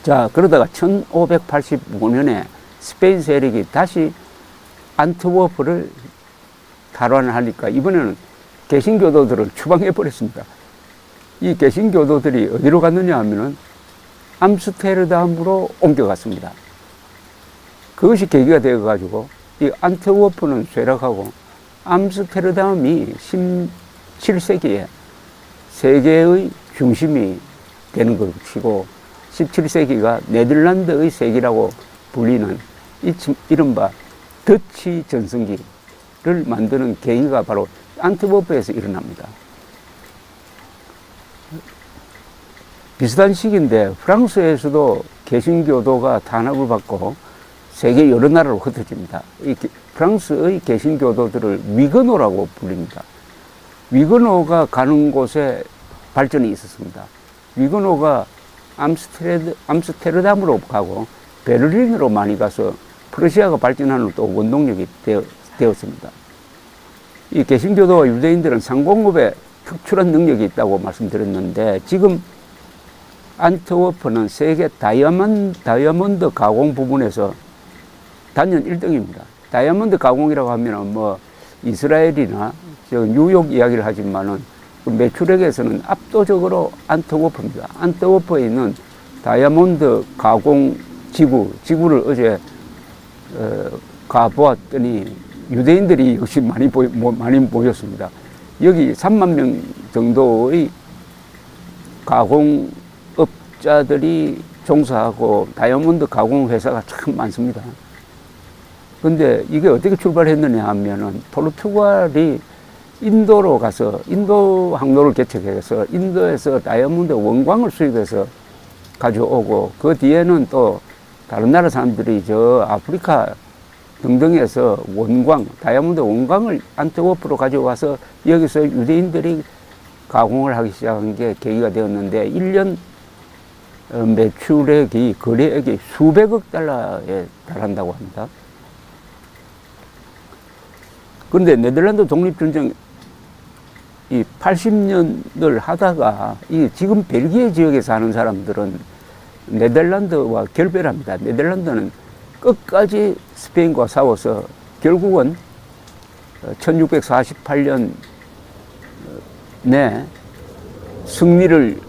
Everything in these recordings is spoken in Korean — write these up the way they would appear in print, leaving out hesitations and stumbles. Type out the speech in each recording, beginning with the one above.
자, 그러다가 1585년에 스페인 세력이 다시 안트워프를 탈환하니까 이번에는 개신교도들을 추방해버렸습니다. 이 개신교도들이 어디로 갔느냐 하면은 암스테르담으로 옮겨갔습니다. 그것이 계기가 되어가지고 이 안트워프는 쇠락하고 암스테르담이 17세기에 세계의 중심이 되는 것이고 17세기가 네덜란드의 세기라고 불리는 이른바 더치 전성기를 만드는 계기가 바로 안트워프에서 일어납니다. 비슷한 시기인데 프랑스에서도 개신교도가 탄압을 받고 세계 여러 나라로 흩어집니다. 이 프랑스의 개신교도들을 위그노라고 불립니다. 위그노가 가는 곳에 발전이 있었습니다. 위그노가 암스테르담으로 가고 베를린으로 많이 가서 프러시아가 발전하는 또 원동력이 되었습니다. 이 개신교도와 유대인들은 상공업에 특출한 능력이 있다고 말씀드렸는데 지금 안트워프는 세계 다이아몬드 가공 부분에서 단연 1등입니다. 다이아몬드 가공이라고 하면 뭐 이스라엘이나 뉴욕 이야기를 하지만은 그 매출액에서는 압도적으로 안트워프입니다. 안트워프에 있는 다이아몬드 가공 지구를 어제 가보았더니 유대인들이 역시 많이 모였습니다. 여기 3만 명 정도의 가공업자들이 종사하고 다이아몬드 가공 회사가 참 많습니다. 근데 이게 어떻게 출발했느냐 하면은 포르투갈이 인도로 가서 인도 항로를 개척해서 인도에서 다이아몬드 원광을 수입해서 가져오고 그 뒤에는 또 다른 나라 사람들이 저 아프리카 등등에서 다이아몬드 원광을 안트워프로 가져와서 여기서 유대인들이 가공을 하기 시작한 게 계기가 되었는데 1년 매출액이 거래액이 수백억 달러에 달한다고 합니다. 그런데 네덜란드 독립전쟁 이 80년을 하다가 이 지금 벨기에 지역에 사는 사람들은 네덜란드와 결별을 합니다. 네덜란드는 끝까지 스페인과 싸워서 결국은 1648년 내 승리를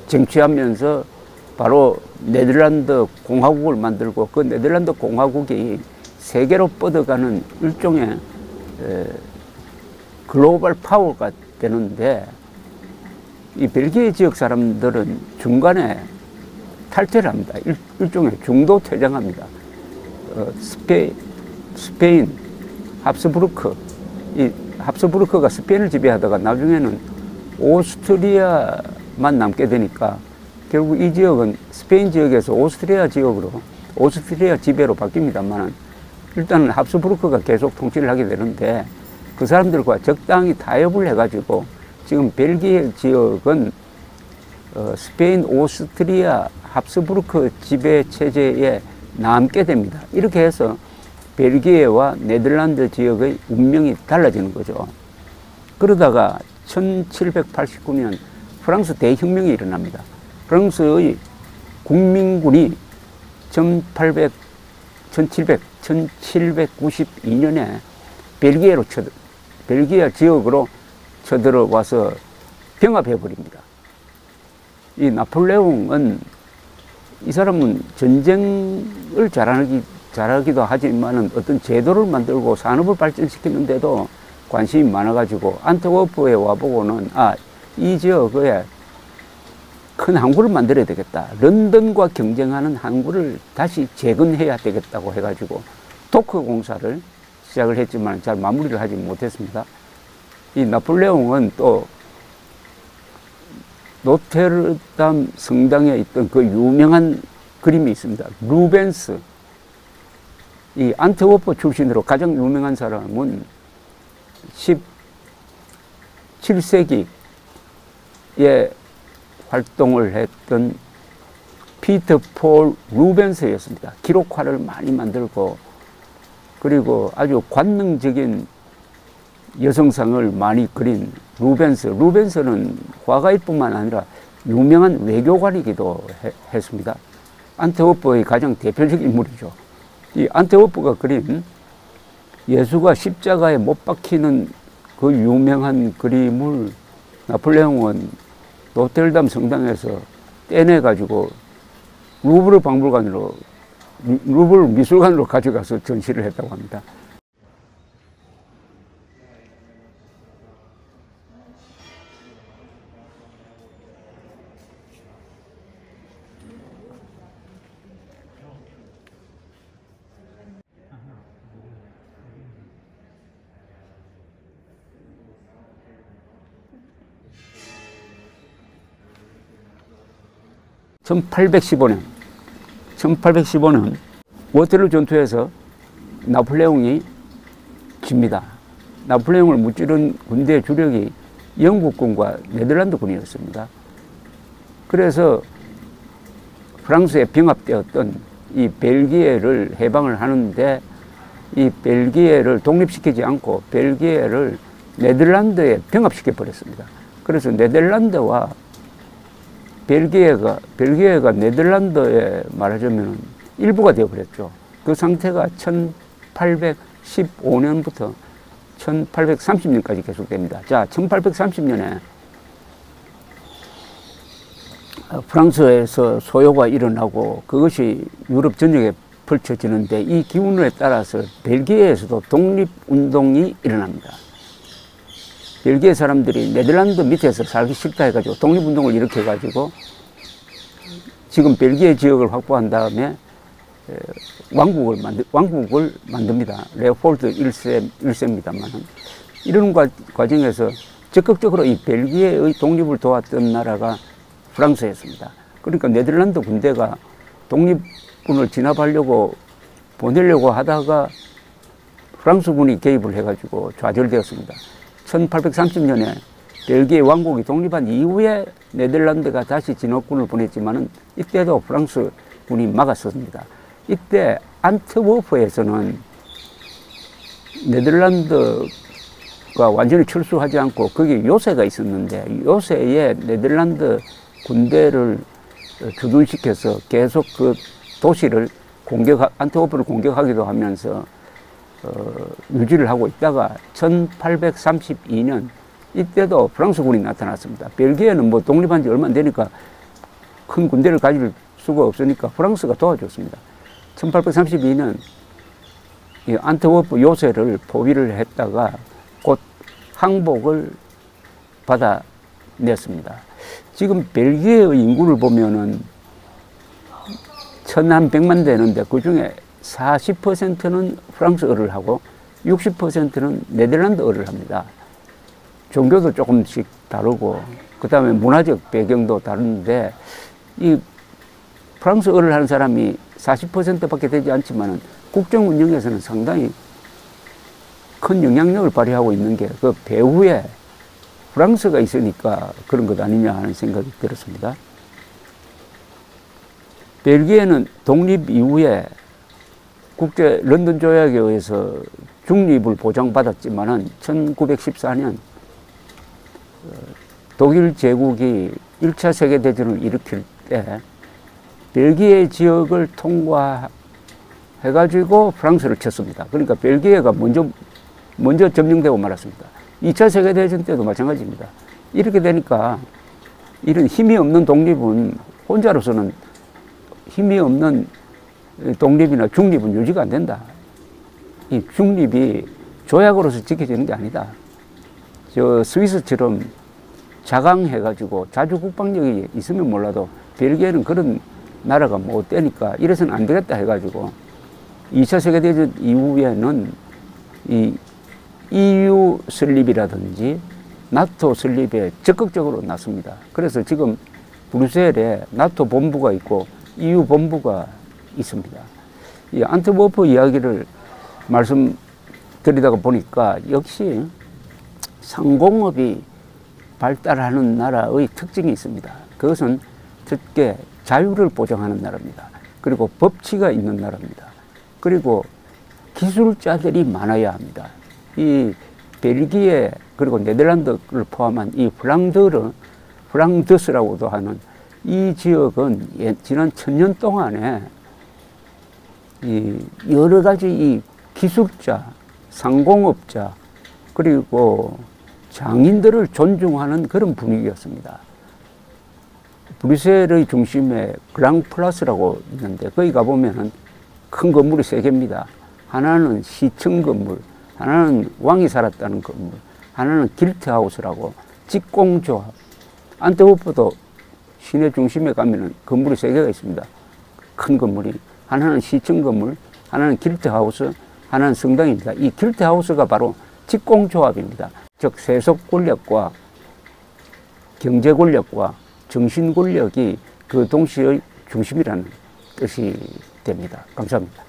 쟁취하면서 바로 네덜란드 공화국을 만들고 그 네덜란드 공화국이 세계로 뻗어가는 일종의 글로벌 파워가 되는데 이 벨기에 지역 사람들은 중간에 탈퇴를 합니다. 일종의 중도 퇴장합니다. 스페인 합스부르크 이 합스부르크가 스페인을 지배하다가 나중에는 오스트리아만 남게 되니까 결국 이 지역은 스페인 지역에서 오스트리아 지역으로 오스트리아 지배로 바뀝니다만 일단은 합스부르크가 계속 통치를 하게 되는데 그 사람들과 적당히 타협을 해가지고 지금 벨기에 지역은 스페인, 오스트리아, 합스부르크 지배 체제에 남게 됩니다. 이렇게 해서 벨기에와 네덜란드 지역의 운명이 달라지는 거죠. 그러다가 1789년 프랑스 대혁명이 일어납니다. 프랑스의 국민군이 1792년에 벨기에 지역으로 쳐들어와서 병합해버립니다. 이 나폴레옹은 이 사람은 전쟁을 잘하기도 하지만은 어떤 제도를 만들고 산업을 발전시키는데도 관심이 많아가지고 안트워프에 와보고는 이 지역에 큰 항구를 만들어야 되겠다. 런던과 경쟁하는 항구를 다시 재건해야 되겠다고 해가지고 도크 공사를 시작을 했지만 잘 마무리를 하지 못했습니다. 이 나폴레옹은 또 노테르담 성당에 있던 그 유명한 그림이 있습니다. 루벤스. 이 안트워프 출신으로 가장 유명한 사람은 17세기에 활동을 했던 피터 폴 루벤스였습니다. 기록화를 많이 만들고 그리고 아주 관능적인 여성상을 많이 그린 루벤스. 루벤스는 화가일 뿐만 아니라 유명한 외교관이기도 했습니다. 안트워프의 가장 대표적인 인물이죠. 이 안트워프가 그린 예수가 십자가에 못 박히는 그 유명한 그림을 나폴레옹은 노트르담 성당에서 떼내가지고 루브르 박물관으로, 루브르 미술관으로 가져가서 전시를 했다고 합니다. (1815년) 워터루 전투에서 나폴레옹이 집니다. 나폴레옹을 무찌른 군대 주력이 영국군과 네덜란드군이었습니다. 그래서 프랑스에 병합되었던 이 벨기에를 해방을 하는데, 이 벨기에를 독립시키지 않고 벨기에를 네덜란드에 병합시켜 버렸습니다. 그래서 네덜란드와 벨기에가 네덜란드에 말하자면 일부가 되어버렸죠. 그 상태가 1815년부터 1830년까지 계속됩니다. 자, 1830년에 프랑스에서 소요가 일어나고 그것이 유럽 전역에 펼쳐지는데, 이 기운에 따라서 벨기에에서도 독립운동이 일어납니다. 벨기에 사람들이 네덜란드 밑에서 살기 싫다 해가지고 독립운동을 일으켜가지고 지금 벨기에 지역을 확보한 다음에 왕국을 만듭니다. 레오폴드 1세입니다만, 이런 과정에서 적극적으로 이 벨기에의 독립을 도왔던 나라가 프랑스였습니다. 그러니까 네덜란드 군대가 독립군을 진압하려고 보내려고 하다가 프랑스군이 개입을 해가지고 좌절되었습니다. 1830년에 벨기에 왕국이 독립한 이후에 네덜란드가 다시 진압군을 보냈지만은 이때도 프랑스군이 막았습니다. 이때 안트워프에서는 네덜란드가 완전히 철수하지 않고 거기 요새가 있었는데, 요새에 네덜란드 군대를 주둔시켜서 계속 그 도시를 안트워프를 공격하기도 하면서 유지를 하고 있다가 1832년 이때도 프랑스군이 나타났습니다. 벨기에는 뭐 독립한 지 얼마 안 되니까 큰 군대를 가질 수가 없으니까 프랑스가 도와줬습니다. 1832년 이 안트워프 요새를 포위를 했다가 곧 항복을 받아냈습니다. 지금 벨기에의 인구를 보면은 1,100만 되는데 그 중에 40%는 프랑스어를 하고 60%는 네덜란드어를 합니다. 종교도 조금씩 다르고 그 다음에 문화적 배경도 다른데, 이 프랑스어를 하는 사람이 40%밖에 되지 않지만 국정 운영에서는 상당히 큰 영향력을 발휘하고 있는 게 그 배후에 프랑스가 있으니까 그런 것 아니냐 하는 생각이 들었습니다. 벨기에는 독립 이후에 국제 런던 조약에 의해서 중립을 보장받았지만은 1914년 독일 제국이 1차 세계대전을 일으킬 때 벨기에 지역을 통과해가지고 프랑스를 쳤습니다. 그러니까 벨기에가 먼저 점령되고 말았습니다. 2차 세계대전 때도 마찬가지입니다. 이렇게 되니까 이런 힘이 없는 독립은 혼자로서는 힘이 없는 독립이나 중립은 유지가 안 된다. 이 중립이 조약으로서 지켜지는 게 아니다. 저 스위스처럼 자강해가지고 자주 국방력이 있으면 몰라도 벨기에는 그런 나라가 못 되니까 이래서는 안 되겠다 해가지고 2차 세계대전 이후에는 이 EU 설립이라든지 나토 설립에 적극적으로 나섭니다. 그래서 지금 브뤼셀에 나토 본부가 있고 EU 본부가 있습니다. 이 안트워프 이야기를 말씀드리다가 보니까 역시 상공업이 발달하는 나라의 특징이 있습니다. 그것은 특히 자유를 보장하는 나라입니다. 그리고 법치가 있는 나라입니다. 그리고 기술자들이 많아야 합니다. 이 벨기에 그리고 네덜란드를 포함한 이 프랑드스라고도 하는 이 지역은 지난 1000년 동안에 이 여러 가지 이 기술자, 상공업자, 그리고 장인들을 존중하는 그런 분위기였습니다. 브뤼셀의 중심에 그랑플라스라고 있는데 거기 가보면은 큰 건물이 3개입니다. 하나는 시청 건물, 하나는 왕이 살았다는 건물, 하나는 길트하우스라고 직공조합. 안트워프도 시내 중심에 가면은 건물이 3개가 있습니다. 큰 건물이. 하나는 시청 건물, 하나는 길트하우스, 하나는 성당입니다. 이 길트하우스가 바로 직공조합입니다. 즉 세속 권력과 경제 권력과 정신 권력이 그 동시의 중심이라는 뜻이 됩니다. 감사합니다.